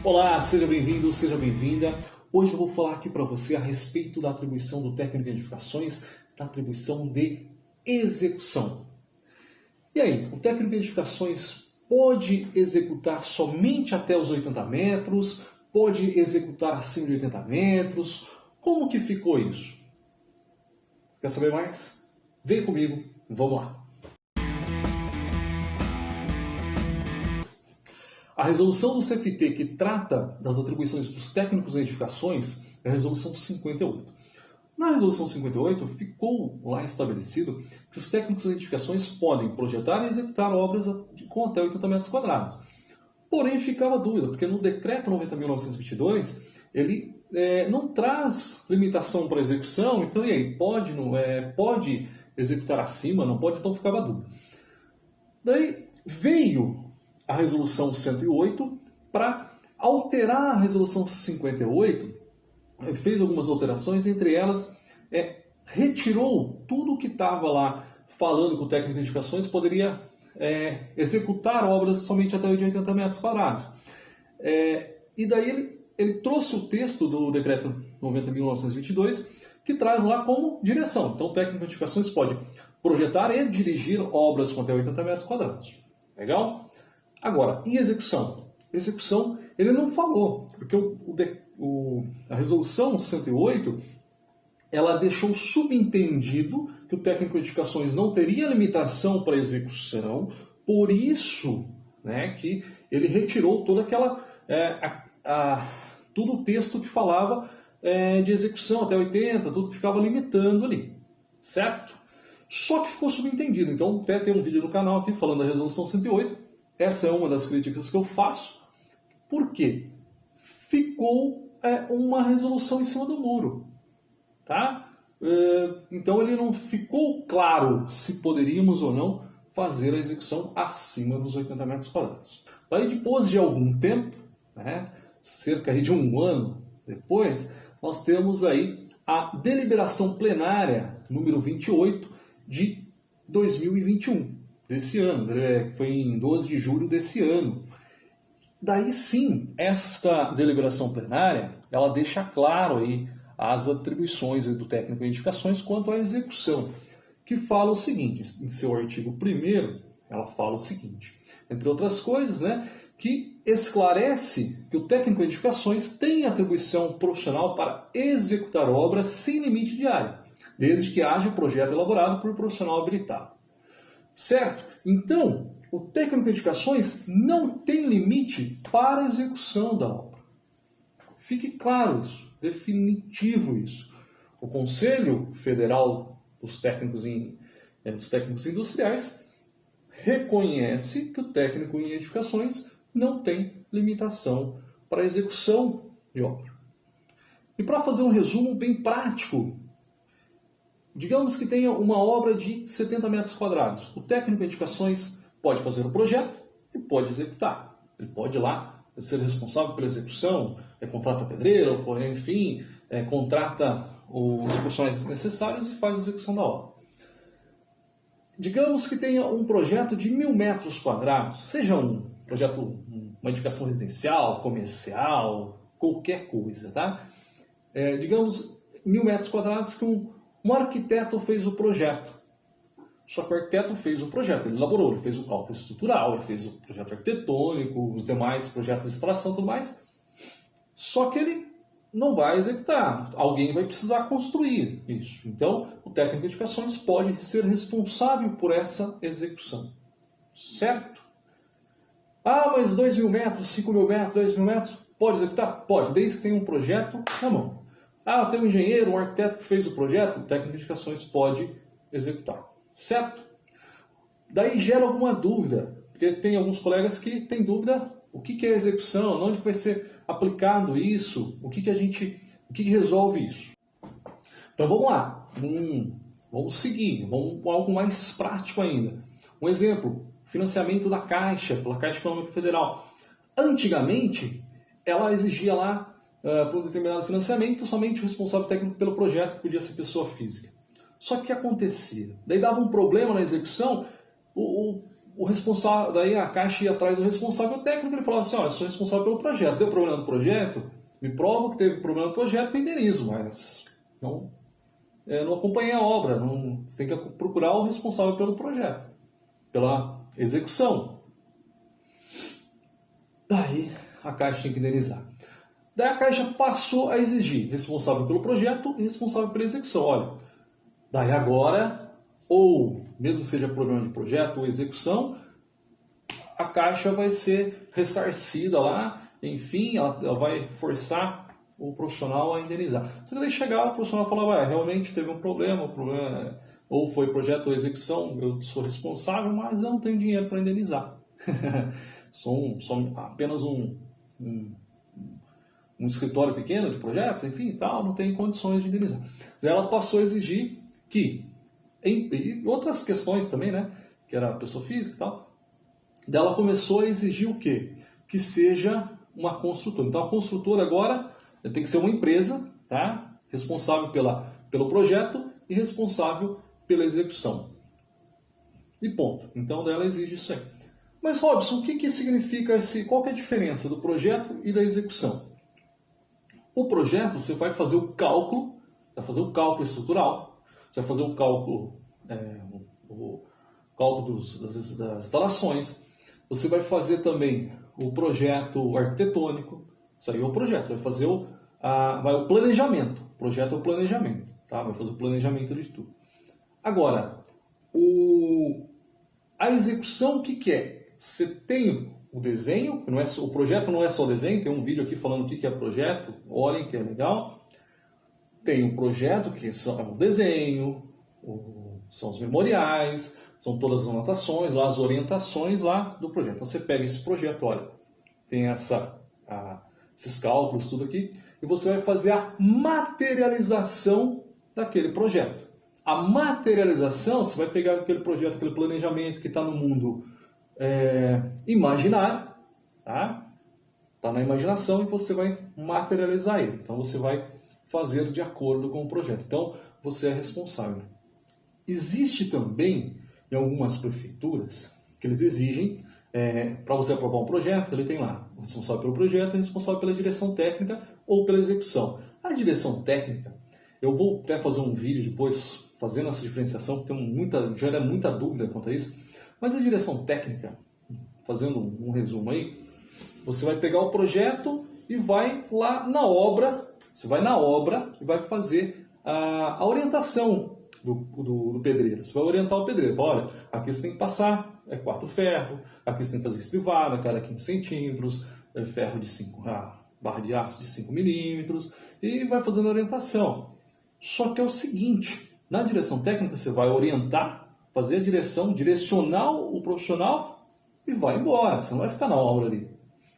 Olá, seja bem-vindo, seja bem-vinda. Hoje eu vou falar aqui para você a respeito da atribuição do técnico de edificações, da atribuição de execução. E aí, o técnico de edificações pode executar somente até os 80 metros? Pode executar acima de 80 metros? Como que ficou isso? Você quer saber mais? Vem comigo, vamos lá. A resolução do CFT que trata das atribuições dos técnicos em edificações é a resolução 58. Na resolução 58 ficou lá estabelecido que os técnicos em edificações podem projetar e executar obras com até 80 metros quadrados. Porém, ficava dúvida, porque no decreto 90.922 ele não traz limitação para execução, então e aí, pode executar acima, não pode, então ficava dúvida. Daí veio a resolução 108 para alterar a resolução 58, fez algumas alterações, entre elas retirou tudo que estava lá falando que o técnico de edificações poderia executar obras somente até 80 metros quadrados. E daí ele trouxe o texto do decreto 90.922 que traz lá como direção. Então o técnico de edificações pode projetar e dirigir obras com até 80 metros quadrados. Legal? Agora, e execução? Execução, ele não falou, porque a resolução 108, ela deixou subentendido que o técnico de edificações não teria limitação para execução, por isso que ele retirou toda aquela, todo o texto que falava de execução até 80, tudo que ficava limitando ali, certo? Só que ficou subentendido, então até tem um vídeo no canal aqui falando da resolução 108, essa é uma das críticas que eu faço. Por quê? Ficou uma resolução em cima do muro. Tá? Então ele não ficou claro se poderíamos ou não fazer a execução acima dos 80 metros quadrados. Daí depois de algum tempo, cerca de um ano depois, nós temos aí a deliberação plenária número 28 de 2021. Desse ano, foi em 12 de julho desse ano. Daí sim, esta deliberação plenária, ela deixa claro aí as atribuições do técnico em edificações quanto à execução, que fala o seguinte, em seu artigo 1º, ela fala o seguinte, entre outras coisas, que esclarece que o técnico em edificações tem atribuição profissional para executar obras sem limite de área, desde que haja projeto elaborado por profissional habilitado. Certo? Então, o técnico de edificações não tem limite para a execução da obra. Fique claro isso, definitivo isso. O Conselho Federal dos Técnicos Industriais reconhece que o técnico em edificações não tem limitação para a execução de obra. E para fazer um resumo bem prático, digamos que tenha uma obra de 70 metros quadrados. O técnico de edificações pode fazer o projeto e pode executar. Ele pode ir lá ser responsável pela execução, contrata pedreiro, enfim, contrata os profissionais necessários e faz a execução da obra. Digamos que tenha um projeto de 1.000 metros quadrados, seja um projeto, uma edificação residencial, comercial, qualquer coisa, tá? Digamos 1.000 metros quadrados que um arquiteto fez o projeto. Só que o arquiteto fez o projeto, ele elaborou, ele fez o cálculo estrutural, ele fez o projeto arquitetônico, os demais projetos de instalação e tudo mais. Só que ele não vai executar, alguém vai precisar construir isso. Então, o técnico de edificações pode ser responsável por essa execução. Certo? Ah, mas 2.000 metros, 5.000 metros, 2.000 metros, pode executar? Pode, desde que tenha um projeto na mão. Ah, tem um engenheiro, um arquiteto que fez o projeto, o técnico de edificações pode executar. Certo? Daí gera alguma dúvida, porque tem alguns colegas que têm dúvida o que é execução, onde vai ser aplicado isso, o que resolve isso. Então vamos lá, vamos seguir, vamos com algo mais prático ainda. Um exemplo, financiamento da Caixa, pela Caixa Econômica Federal. Antigamente, ela exigia lá para um determinado financiamento, somente o responsável técnico pelo projeto, que podia ser pessoa física. Só que o que acontecia? Daí dava um problema na execução, o o responsável, daí a Caixa ia atrás do responsável técnico, ele falava assim, olha, eu sou responsável pelo projeto, deu problema no projeto, me prova que teve problema no projeto, me indenizo, mas não acompanhei a obra, você tem que procurar o responsável pelo projeto, pela execução. Daí a Caixa tinha que indenizar. Daí a Caixa passou a exigir responsável pelo projeto e responsável pela execução. Olha, daí agora, ou mesmo que seja problema de projeto ou execução, a Caixa vai ser ressarcida lá, enfim, ela vai forçar o profissional a indenizar. Só que daí chegava o profissional e falava, realmente teve um problema, ou foi projeto ou execução, eu sou responsável, mas eu não tenho dinheiro para indenizar. Sou apenas um escritório pequeno de projetos, enfim, e tal, não tem condições de indenizar. Daí ela passou a exigir que, e outras questões também, né, que era pessoa física e tal, daí ela começou a exigir o quê? Que seja uma construtora. Então a construtora agora tem que ser uma empresa, tá? Responsável pelo projeto e responsável pela execução. E ponto. Então ela exige isso aí. Mas Robson, o que significa qual que é a diferença do projeto e da execução? O projeto, você vai fazer o cálculo, estrutural, você vai fazer o cálculo, das instalações, você vai fazer também o projeto arquitetônico, isso aí é o projeto, você vai fazer o planejamento, o projeto é o planejamento, tá? Vai fazer o planejamento de tudo. Agora, a execução, o que é? Você tem o desenho, o projeto não é só desenho, tem um vídeo aqui falando o que é projeto, olhem que é legal. Tem um projeto que é o desenho, são os memoriais, são todas as anotações, lá, as orientações lá do projeto. Então você pega esse projeto, olha, tem esses cálculos, tudo aqui, e você vai fazer a materialização daquele projeto. A materialização, você vai pegar aquele projeto, aquele planejamento que está no mundo imaginário, tá? Está na imaginação e você vai materializar ele. Então você vai fazer de acordo com o projeto. Então você é responsável. Existe também em algumas prefeituras que eles exigem, para você aprovar um projeto, ele tem lá o responsável pelo projeto e o responsável pela direção técnica ou pela execução. A direção técnica, eu vou até fazer um vídeo depois fazendo essa diferenciação, porque gera muita dúvida quanto a isso. Mas a direção técnica, fazendo um resumo aí, você vai pegar o projeto e vai lá na obra, você vai na obra e vai fazer a orientação do pedreiro. Você vai orientar o pedreiro. Olha, aqui você tem que passar 4 ferro, aqui você tem que fazer estrivada, cada 15 centímetros, ferro de 5, barra de aço de 5 milímetros, e vai fazendo a orientação. Só que é o seguinte, na direção técnica você vai orientar, fazer a direção, direcionar o profissional e vai embora. Você não vai ficar na obra ali.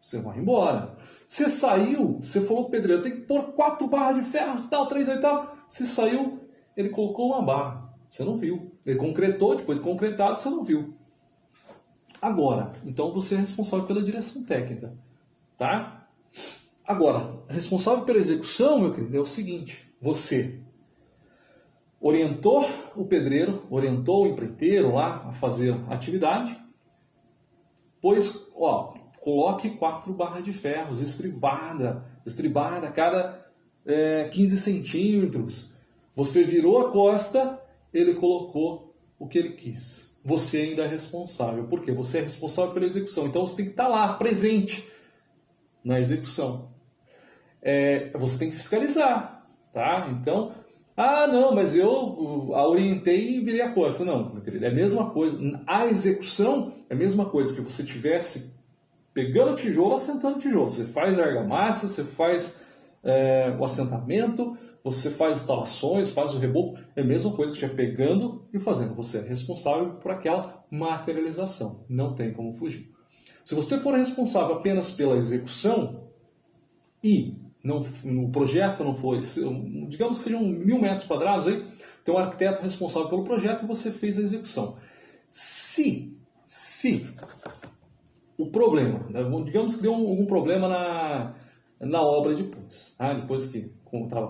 Você vai embora. Você saiu, você falou pro pedreiro, tem que pôr 4 barras de ferro, tal, 3 oitavos. Você saiu, ele colocou uma barra. Você não viu. Ele concretou, depois de concretado, você não viu. Agora, então você é responsável pela direção técnica. Tá? Agora, responsável pela execução, meu querido, é o seguinte. Você orientou o pedreiro, orientou o empreiteiro lá a fazer a atividade, pois, coloque 4 barras de ferros, estribada a cada 15 centímetros. Você virou a costa, ele colocou o que ele quis. Você ainda é responsável. Por quê? Você é responsável pela execução. Então você tem que estar lá, presente na execução. Você tem que fiscalizar. Tá? Então, não, mas eu a orientei e virei a costa. Não, meu querido, é a mesma coisa. A execução é a mesma coisa que você tivesse pegando tijolo, assentando tijolo. Você faz a argamassa, você faz o assentamento, você faz instalações, faz o reboco. É a mesma coisa que você pegando e fazendo. Você é responsável por aquela materialização. Não tem como fugir. Se você for responsável apenas pela execução e o projeto não for, digamos que sejam 1.000 metros quadrados, aí, tem um arquiteto responsável pelo projeto e você fez a execução. Se o problema, digamos que deu algum problema na obra depois, tá? Depois que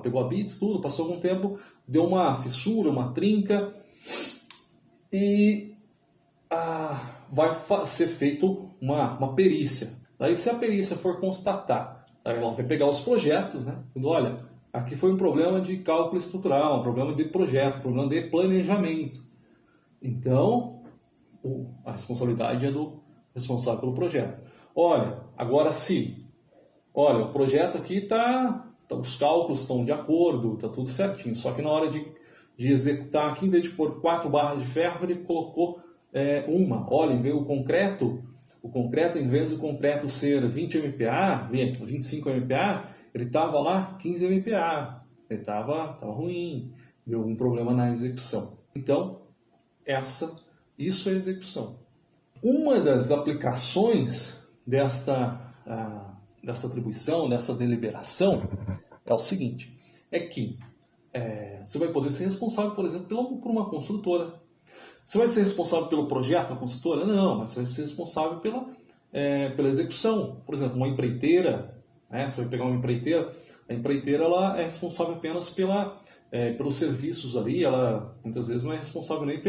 pegou a bits, tudo, passou algum tempo, deu uma fissura, uma trinca, e vai ser feito uma perícia. Daí, se a perícia for constatar, aí ela vai pegar os projetos, né? Olha, aqui foi um problema de cálculo estrutural, um problema de projeto, um problema de planejamento. Então, a responsabilidade é do responsável pelo projeto. Olha, agora sim, olha, o projeto aqui os cálculos estão de acordo, está tudo certinho, só que na hora de executar aqui, em vez de pôr 4 barras de ferro, ele colocou uma. Olha, veio o concreto, em vez do concreto ser 20 MPa, 25 MPa, ele estava lá 15 MPa, ele estava ruim, deu algum problema na execução. Então, isso é execução. Uma das aplicações dessa atribuição, dessa deliberação, é o seguinte, é que você vai poder ser responsável, por exemplo, por uma construtora. Você vai ser responsável pelo projeto da construtora? Não, mas você vai ser responsável pela execução. Por exemplo, uma empreiteira, você vai pegar uma empreiteira, a empreiteira ela é responsável apenas pelos serviços ali, ela muitas vezes não é responsável nem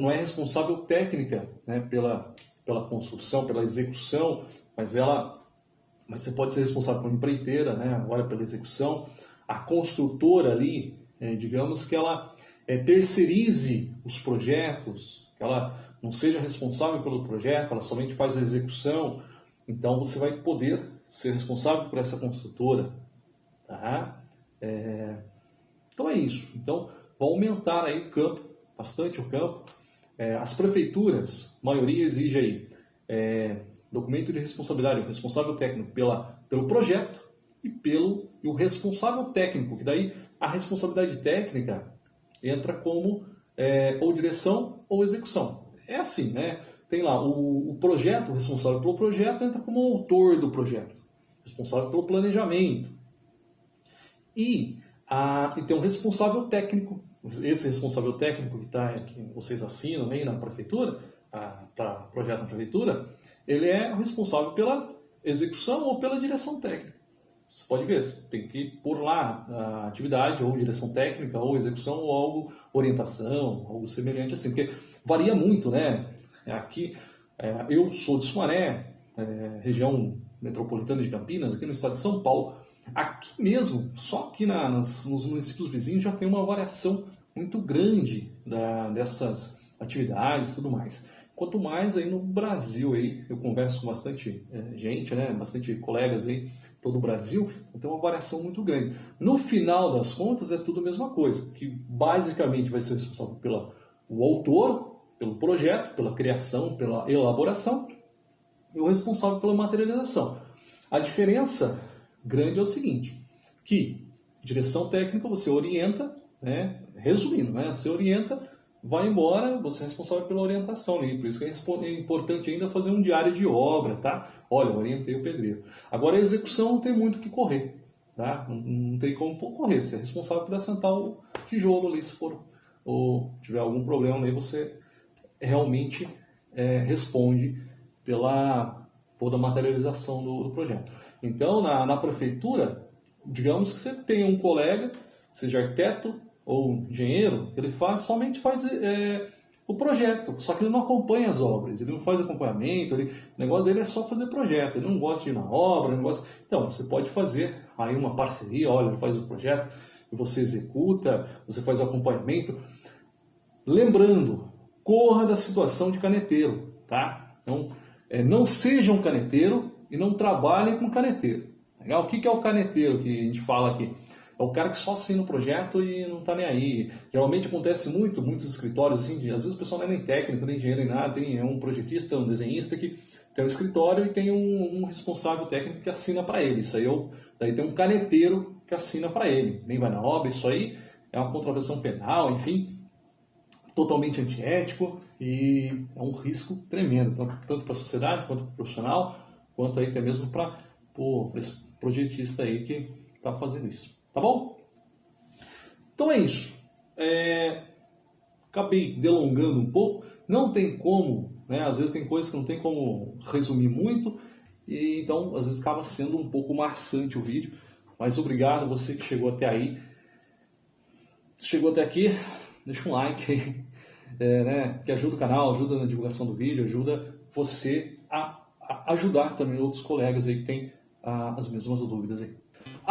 não é responsável técnica, né, pela construção, pela execução, mas você pode ser responsável por uma empreiteira, né, agora pela execução. A construtora ali, digamos que ela terceirize os projetos, que ela não seja responsável pelo projeto, ela somente faz a execução. Então você vai poder ser responsável por essa construtora. Tá? Então é isso. Então vai aumentar aí o campo, bastante o campo. As prefeituras, a maioria exige aí documento de responsabilidade, o responsável técnico pelo projeto e o responsável técnico, que daí a responsabilidade técnica entra como ou direção ou execução. É assim, né? Tem lá o projeto, o responsável pelo projeto entra como autor do projeto, responsável pelo planejamento. E tem um responsável técnico. Esse responsável técnico que vocês assinam aí na prefeitura, para projeto na prefeitura, ele é o responsável pela execução ou pela direção técnica. Você pode ver, você tem que pôr lá a atividade, ou direção técnica, ou execução, ou algo, orientação, algo semelhante assim, porque varia muito, né? Aqui, eu sou de Sumaré, região metropolitana de Campinas, aqui no estado de São Paulo. Aqui mesmo, só aqui nos municípios vizinhos já tem uma variação muito grande dessas atividades e tudo mais. Quanto mais aí no Brasil, aí, eu converso com bastante gente, né, bastante colegas aí, todo o Brasil, então uma variação muito grande. No final das contas é tudo a mesma coisa, que basicamente vai ser responsável pelo autor, pelo projeto, pela criação, pela elaboração, e o responsável pela materialização. A diferença grande é o seguinte, que direção técnica você orienta, né, resumindo, né, você orienta, vai embora, você é responsável pela orientação. Por isso que é importante ainda fazer um diário de obra, tá? Olha, orientei o pedreiro. Agora a execução não tem muito o que correr, tá? Não tem como correr, você é responsável por assentar o tijolo ali, se for, ou tiver algum problema aí, você realmente responde pela toda a materialização do projeto. Então, na prefeitura, digamos que você tem um colega, seja arquiteto ou engenheiro, ele somente faz o projeto, só que ele não acompanha as obras, ele não faz acompanhamento, o negócio dele é só fazer projeto, ele não gosta de ir na obra, não gosta... Então, você pode fazer aí uma parceria, olha, ele faz o projeto, você executa, você faz acompanhamento. Lembrando, corra da situação de caneteiro, tá? Então, não seja um caneteiro e não trabalhe com caneteiro. Legal? O que é o caneteiro que a gente fala aqui? É o cara que só assina o projeto e não está nem aí. Geralmente acontece muitos escritórios, assim, às vezes o pessoal não é nem técnico, nem engenheiro, nem nada, é um projetista, um desenhista que tem um escritório e tem um responsável técnico que assina para ele. Isso aí daí tem um caneteiro que assina para ele. Nem vai na obra, isso aí é uma contravenção penal, enfim, totalmente antiético e é um risco tremendo, tanto para a sociedade, quanto para o profissional, quanto aí até mesmo para esse projetista aí que está fazendo isso. Tá bom? Então é isso. Acabei delongando um pouco. Não tem como, né? Às vezes tem coisas que não tem como resumir muito. E então, às vezes, acaba sendo um pouco maçante o vídeo. Mas obrigado a você que chegou até aí. Se chegou até aqui, deixa um like aí. né, que ajuda o canal, ajuda na divulgação do vídeo, ajuda você a ajudar também outros colegas aí que têm as mesmas dúvidas aí.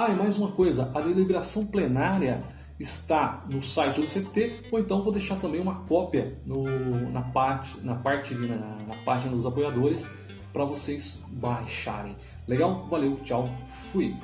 E mais uma coisa, a deliberação plenária está no site do CFT, ou então vou deixar também uma cópia na página dos apoiadores para vocês baixarem. Legal? Valeu, tchau, fui!